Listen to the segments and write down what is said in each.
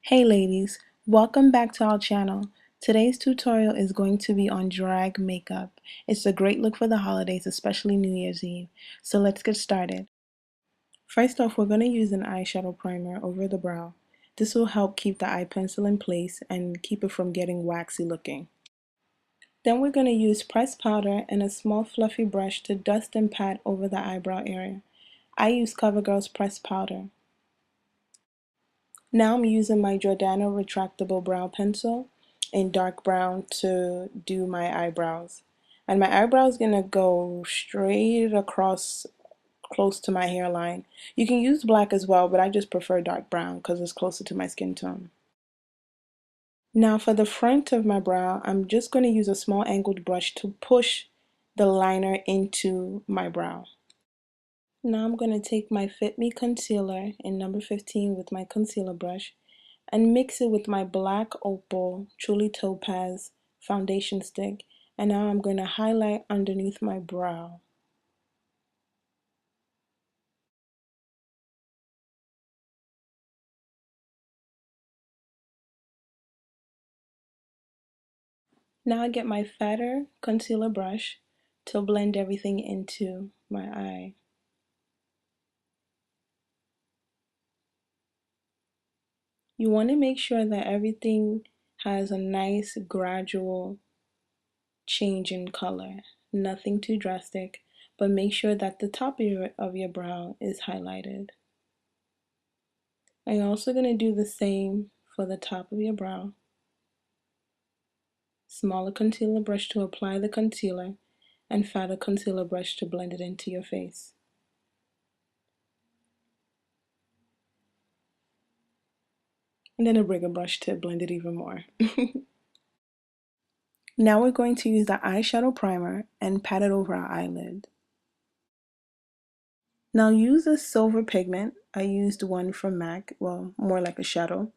Hey ladies, welcome back to our channel. Today's tutorial is going to be on drag makeup. It's a great look for the holidays, especially New Year's Eve. So let's get started. First off, we're going to use an eyeshadow primer over the brow. This will help keep the eye pencil in place and keep it from getting waxy looking. Then we're going to use pressed powder and a small fluffy brush to dust and pat over the eyebrow area. I use CoverGirl's pressed powder. Now I'm using my Giordano retractable brow pencil in dark brown to do my eyebrows. And my eyebrow is going to go straight across close to my hairline. You can use black as well, but I just prefer dark brown because it's closer to my skin tone. Now for the front of my brow, I'm just going to use a small angled brush to push the liner into my brow. Now I'm going to take my Fit Me concealer in number 15 with my concealer brush and mix it with my black opal Truly Topaz foundation stick, and now I'm going to highlight underneath my brow. Now I get my fatter concealer brush to blend everything into my eye. You want to make sure that everything has a nice gradual change in color, nothing too drastic, but make sure that the top of your brow is highlighted. I'm also going to do the same for the top of your brow. Smaller concealer brush to apply the concealer, and fatter concealer brush to blend it into your face. And then a bigger brush to blend it even more. Now we're going to use the eyeshadow primer and pat it over our eyelid. Now use a silver pigment. I used one from MAC, well, more like a shadow.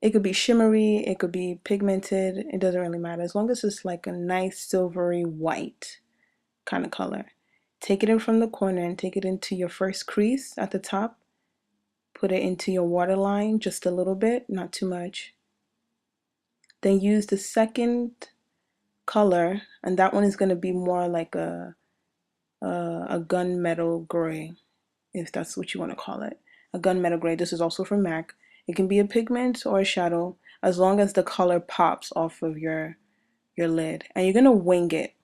It could be shimmery, it could be pigmented, it doesn't really matter, as long as it's like a nice silvery white kind of color. Take it in from the corner and take it into your first crease at the top. Put it into your waterline just a little bit, not too much. Then use the second color, and that one is going to be more like a gunmetal gray, if that's what you want to call it. A gunmetal gray. This is also from MAC. It can be a pigment or a shadow, as long as the color pops off of your lid. And you're going to wing it.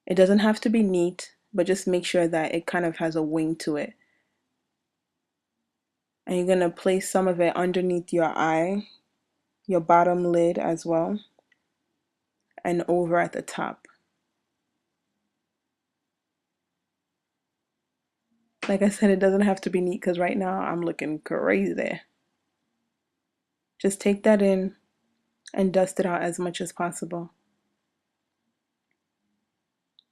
It doesn't have to be neat, but just make sure that it kind of has a wing to it. And you're going to place some of it underneath your eye, your bottom lid as well, and over at the top. Like I said, it doesn't have to be neat because right now I'm looking crazy. Just take that in and dust it out as much as possible.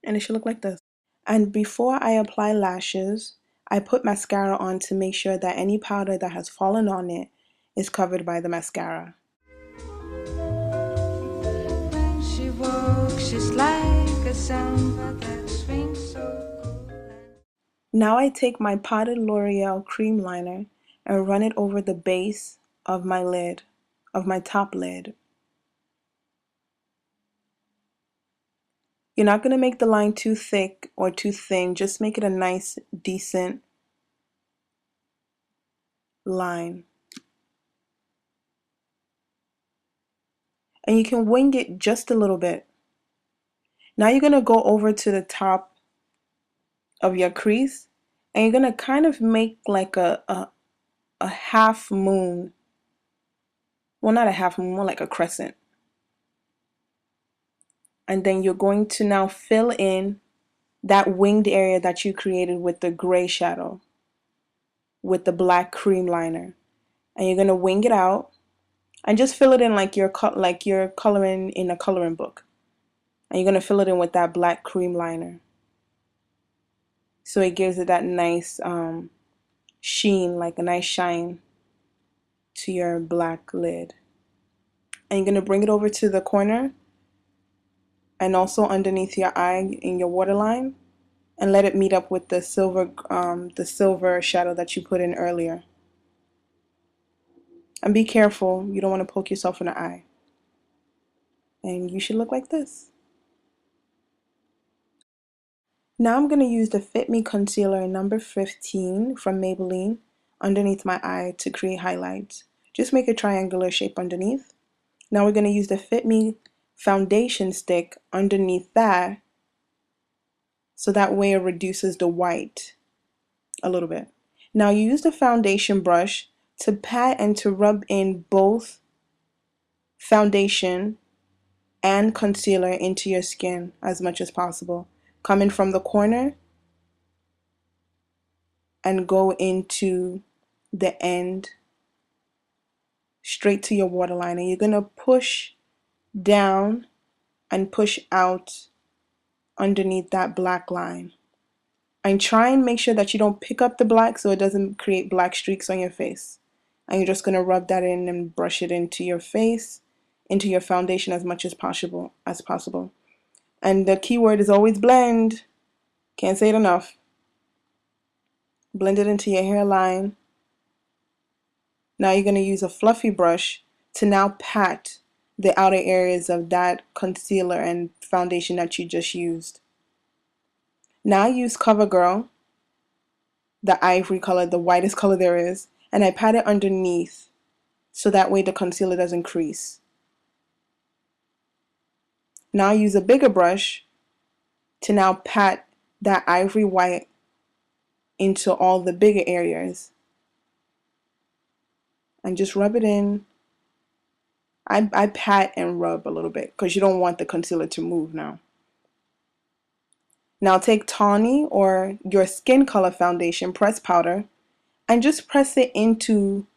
And it should look like this. And before I apply lashes, I put mascara on to make sure that any powder that has fallen on it is covered by the mascara. She walks just like a samba that swings so cool. Now I take my potted L'Oreal cream liner and run it over the base of my lid, of my top lid. You're not going to make the line too thick or too thin, just make it a nice, decent line. And you can wing it just a little bit. Now you're going to go over to the top of your crease and you're going to kind of make like a half moon. Well, not a half moon, more like a crescent. And then you're going to now fill in that winged area that you created with the gray shadow, with the black cream liner. And you're going to wing it out and just fill it in like you're coloring in a coloring book. And you're going to fill it in with that black cream liner. So it gives it that nice sheen, like a nice shine to your black lid. And you're going to bring it over to the corner and also underneath your eye in your waterline and let it meet up with the silver shadow that you put in earlier. And be careful, you don't want to poke yourself in the eye. And you should look like this. Now I'm going to use the Fit Me Concealer in number 15 from Maybelline underneath my eye to create highlights. Just make a triangular shape underneath. Now we're going to use the Fit Me foundation stick underneath that, so that way it reduces the white a little bit. Now you use the foundation brush to pat and to rub in both foundation and concealer into your skin as much as possible. Coming from the corner and go into the end straight to your waterline, and you're going to push down and push out underneath that black line. And try and make sure that you don't pick up the black so it doesn't create black streaks on your face. And you're just going to rub that in and brush it into your face, into your foundation as much as possible. And the key word is always blend. Can't say it enough. Blend it into your hairline. Now you're going to use a fluffy brush to now pat the outer areas of that concealer and foundation that you just used. Now use CoverGirl, the ivory color, the whitest color there is, and I pat it underneath so that way the concealer doesn't crease. Now use a bigger brush to now pat that ivory white into all the bigger areas and just rub it in. I pat and rub a little bit because you don't want the concealer to move now. Now take Tawny or your skin color foundation press powder and just press it into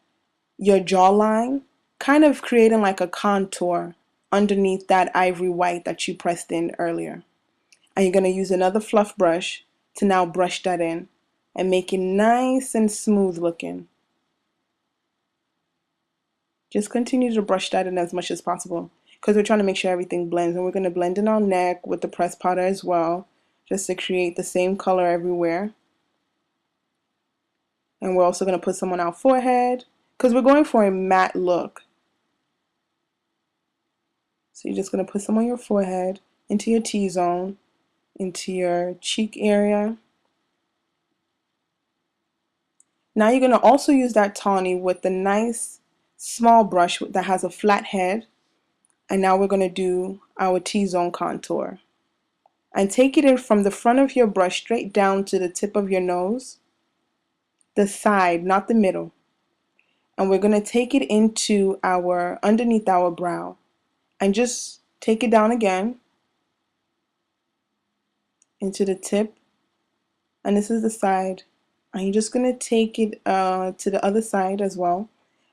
your jawline, kind of creating like a contour underneath that ivory white that you pressed in earlier. And you're going to use another fluff brush to now brush that in and make it nice and smooth looking. Just continue to brush that in as much as possible because we're trying to make sure everything blends, and we're going to blend in our neck with the pressed powder as well, just to create the same color everywhere. And we're also going to put some on our forehead because we're going for a matte look. So you're just going to put some on your forehead, into your T-zone, into your cheek area. Now you're going to also use that tawny with the nice small brush that has a flat head. And now we're going to do our T-zone contour. And take it in from the front of your brush straight down to the tip of your nose. The side, not the middle. And we're going to take it into underneath our brow. And just take it down again into the tip. And this is the side. And you're just going to take it to the other side as well.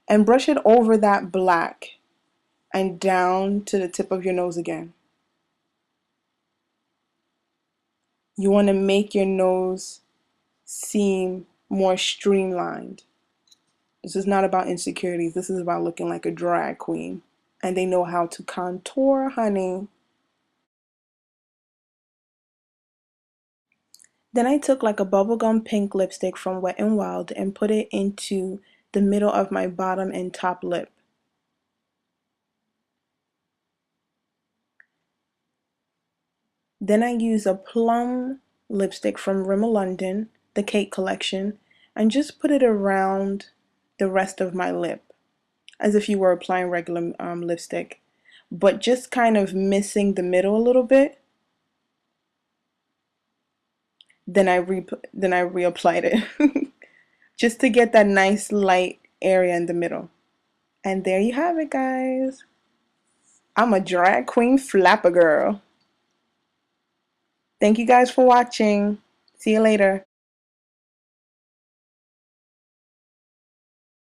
And brush it over that black and down to the tip of your nose again. You want to make your nose seem more streamlined. This is not about insecurities. This is about looking like a drag queen. And they know how to contour, honey. Then I took like a bubblegum pink lipstick from Wet n Wild and put it into the middle of my bottom and top lip. Then I use a plum lipstick from Rimmel London, the Cake Collection, and just put it around the rest of my lip, as if you were applying regular lipstick, but just kind of missing the middle a little bit. Then I reapplied it just to get that nice light area in the middle. And there you have it, guys. I'm a drag queen flapper girl. Thank you guys for watching. See you later.